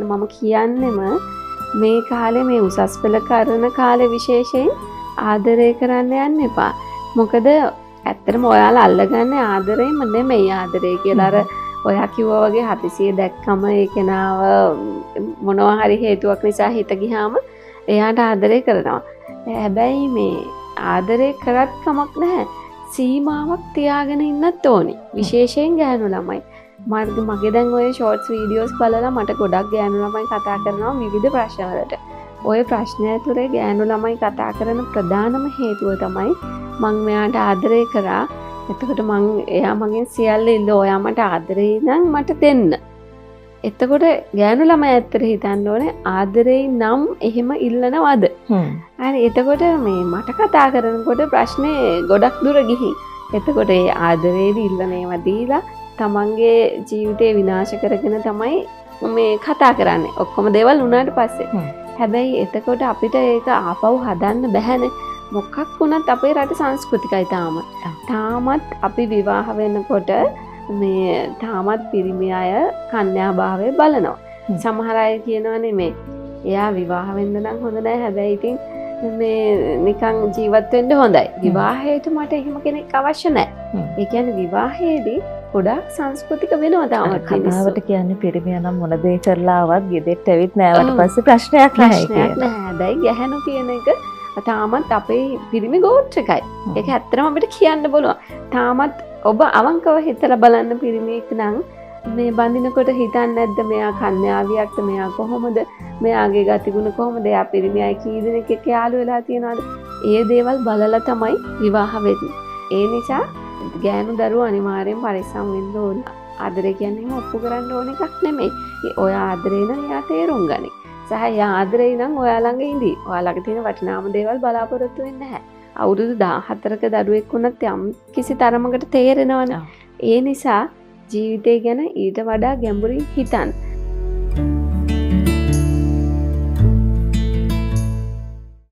කියන්නේ මම කියන්නෙම මේ කාලේ මේ උසස් පෙළ කරන කාලේ විශේෂයෙන් ආදරය කරන්න යන්න එපා. මොකද ඇත්තටම ඔයාලා අල්ලගන්නේ ආදරේම නෙමෙයි ආදරේ කියලා අර ඔයා කිව්වා වගේ හදිසියෙ දැක්කම ඒ කෙනාව මොනවා හරි හේතුවක් නිසා හිත ගියාම එයාට ආදරය කරනවා. හැබැයි මේ ආදරය කරත් කමක් නැහැ. සීමාවක් තියාගෙන ඉන්නත් ඕනි. විශේෂයෙන් ගෑනු ළමයි. මගේ දැන් ඔය ෂෝට්ස් වීඩියෝස් බලලා මට ගොඩක් ගෑනු ළමයි කතා කරනවා විවිධ ප්‍රශ්න වලට. ඔය ප්‍රශ්න ඇතුලේ ගෑනු ළමයි කතා කරන ප්‍රධානම හේතුව තමයි මං මෙයාට ආදරය කරා. එතකොට එයා මගෙන් සියල්ල ඉල්ල ඔයා මට ආදරේ නම් මට දෙන්න. එතකොට ගෑනු ළමයි ඇත්තට හිතන්න ඕනේ ආදරේ නම් එහෙම ඉල්ලනවද? හරි එතකොට මේ මට කතා කරනකොට ප්‍රශ්නේ ගොඩක් දුර ගිහින්. එතකොට ඒ ආදරේද ඉල්ලනේම දීලා තමන්ගේ ජීවිතේ විනාශ කරගෙන තමයි මේ කතා කරන්නේ. ඔක්කොම දේවල් වුණාට පස්සේ. හැබැයි එතකොට අපිට ඒක ආපහු හදන්න බැහැනේ. මොකක් වුණත් අපේ රට සංස්කෘතිකයි තාමත් අපි විවාහ වෙනකොට මේ තාමත් පිරිමි අය කන්‍යාභාවය බලනවා. සමහර අය කියනවානේ මේ එයා විවාහ වෙන්න නම් හොඳ නැහැ. හැබැයි ඉතින් මේ නිකන් ජීවත් වෙන්න හොඳයි. විවාහයට මට එහෙම කෙනෙක් අවශ්‍ය නැහැ. ඒ කියන්නේ විවාහයේදී ගොඩාක් සංස්කෘතික වෙනවා තාමත්. කතාවට කියන්නේ පිරිමියා නම් මොන දේ කරලා ආවත් ගෙදෙට්ට ඇවිත් නෑවට පස්සේ ප්‍රශ්නයක් නැහැ කියන්නේ. හැබැයි ගැහණු කියන එක තාමත් අපේ පිරිමි ගෝත්‍රිකයි. ඒක ඇත්තටම අපිට කියන්න බලනවා. තාමත් ඔබ අවංකව හිතලා බලන්න පිරිමියෙක් නම් මේ බඳිනකොට හිතන්නේ නැද්ද මෙයා කන්‍යාවියක්ද, මෙයා කොහොමද, මෙයාගේ ගතිගුණ කොහොමද, එයා පිරිමියයි කී දෙනෙක් එක්ක යාළු වෙලා තියනවද? ඒ දේවල් බලලා තමයි විවාහ වෙන්නේ. ඒ නිසා ගෑනු දරුවෝ අනිවාර්යෙන් පරිස්සම් වෙන්න ඕන. ආදරය කියන්නේ ඔප්පු කරන්න ඕන එකක් නෙමෙයි. ඔය ආදරේ නම් එයා තේරුම් ගනි. සහ එයා ආදරේ නම් ඔයා ළඟ ඉඳී. ඔයාලගේ තියෙන වටිනාම දේවල් බලාපොරොත්තු වෙන්නේ නැහැ. අවුරුදු 14ක දරුවෙක් වුණත් යම් කිසි තරමකට තේරෙනවනේ. ඒ නිසා ජීවිතය ගැන ඊට වඩා ගැඹුරින් හිතන්න.